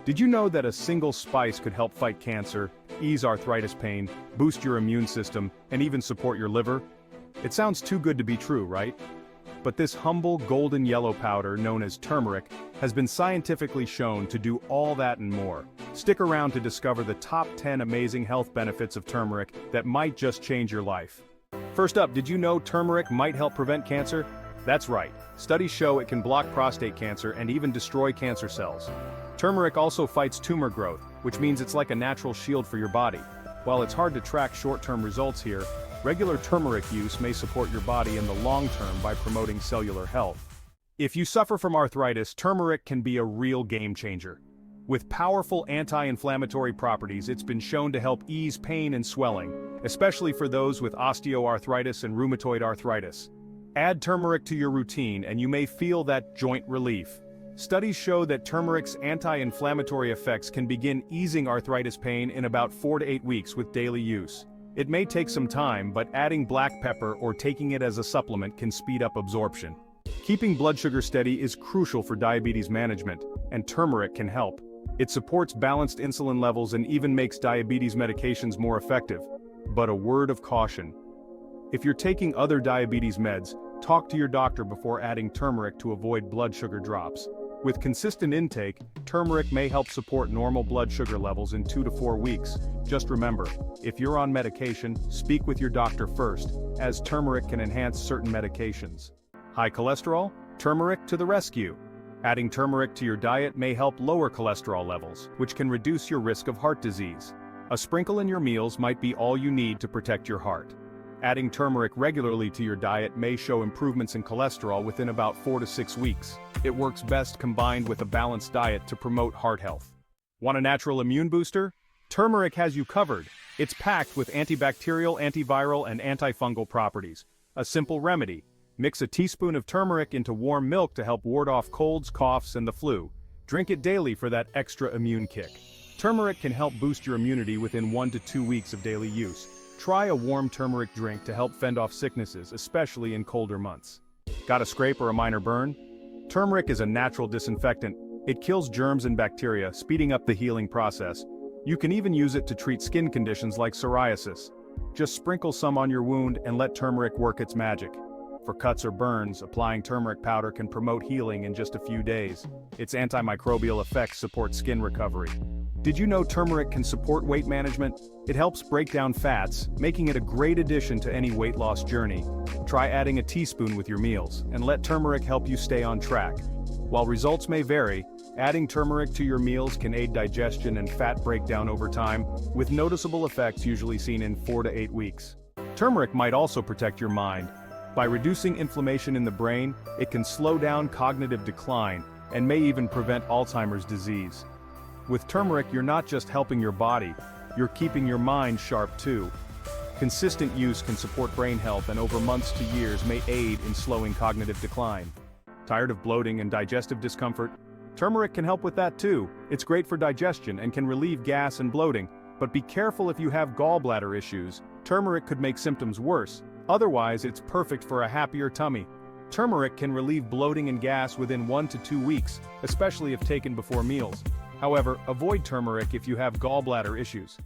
Did you know that a single spice could help fight cancer, ease arthritis pain, boost your immune system, and even support your liver? It sounds too good to be true, right? But this humble golden yellow powder known as turmeric has been scientifically shown to do all that and more. Stick around to discover the top 10 amazing health benefits of turmeric that might just change your life. First up, did you know turmeric might help prevent cancer? That's right. Studies show it can block prostate cancer and even destroy cancer cells. Turmeric also fights tumor growth, which means it's like a natural shield for your body. While it's hard to track short-term results here, regular turmeric use may support your body in the long term by promoting cellular health. If you suffer from arthritis, turmeric can be a real game changer. With powerful anti-inflammatory properties, it's been shown to help ease pain and swelling, especially for those with osteoarthritis and rheumatoid arthritis. Add turmeric to your routine and you may feel that joint relief. Studies show that turmeric's anti-inflammatory effects can begin easing arthritis pain in about 4 to 8 weeks with daily use. It may take some time, but adding black pepper or taking it as a supplement can speed up absorption. Keeping blood sugar steady is crucial for diabetes management, and turmeric can help. It supports balanced insulin levels and even makes diabetes medications more effective. But a word of caution. If you're taking other diabetes meds, talk to your doctor before adding turmeric to avoid blood sugar drops. With consistent intake, turmeric may help support normal blood sugar levels in 2 to 4 weeks. Just remember, if you're on medication, speak with your doctor first, as turmeric can enhance certain medications. High cholesterol? Turmeric to the rescue. Adding turmeric to your diet may help lower cholesterol levels, which can reduce your risk of heart disease. A sprinkle in your meals might be all you need to protect your heart. Adding turmeric regularly to your diet may show improvements in cholesterol within about 4 to 6 weeks. It works best combined with a balanced diet to promote heart health. Want a natural immune booster? Turmeric has you covered. It's packed with antibacterial, antiviral, and antifungal properties. A simple remedy. Mix a teaspoon of turmeric into warm milk to help ward off colds, coughs, and the flu. Drink it daily for that extra immune kick. Turmeric can help boost your immunity within 1 to 2 weeks of daily use. Try a warm turmeric drink to help fend off sicknesses, especially in colder months. Got a scrape or a minor burn? Turmeric is a natural disinfectant. It kills germs and bacteria, speeding up the healing process. You can even use it to treat skin conditions like psoriasis. Just sprinkle some on your wound and let turmeric work its magic. For cuts or burns, applying turmeric powder can promote healing in just a few days. Its antimicrobial effects support skin recovery. Did you know turmeric can support weight management? It helps break down fats, making it a great addition to any weight loss journey. Try adding a teaspoon with your meals, and let turmeric help you stay on track. While results may vary, adding turmeric to your meals can aid digestion and fat breakdown over time, with noticeable effects usually seen in 4 to 8 weeks. Turmeric might also protect your mind. By reducing inflammation in the brain, it can slow down cognitive decline, and may even prevent Alzheimer's disease. With turmeric, you're not just helping your body, you're keeping your mind sharp too. Consistent use can support brain health and over months to years may aid in slowing cognitive decline. Tired of bloating and digestive discomfort? Turmeric can help with that too. It's great for digestion and can relieve gas and bloating, but be careful if you have gallbladder issues. Turmeric could make symptoms worse. Otherwise, it's perfect for a happier tummy. Turmeric can relieve bloating and gas within 1 to 2 weeks, especially if taken before meals. However, avoid turmeric if you have gallbladder issues.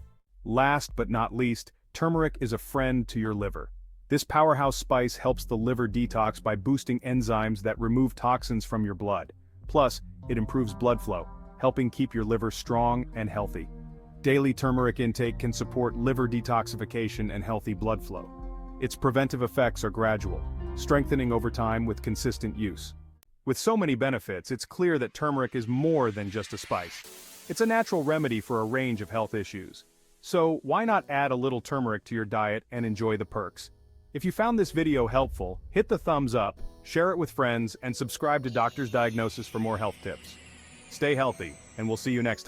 Last but not least, turmeric is a friend to your liver. This powerhouse spice helps the liver detox by boosting enzymes that remove toxins from your blood. Plus, it improves blood flow, helping keep your liver strong and healthy. Daily turmeric intake can support liver detoxification and healthy blood flow. Its preventive effects are gradual, strengthening over time with consistent use. With so many benefits, it's clear that turmeric is more than just a spice. It's a natural remedy for a range of health issues. So, why not add a little turmeric to your diet and enjoy the perks? If you found this video helpful, hit the thumbs up, share it with friends, and subscribe to Doctor's Diagnosis for more health tips. Stay healthy, and we'll see you next time.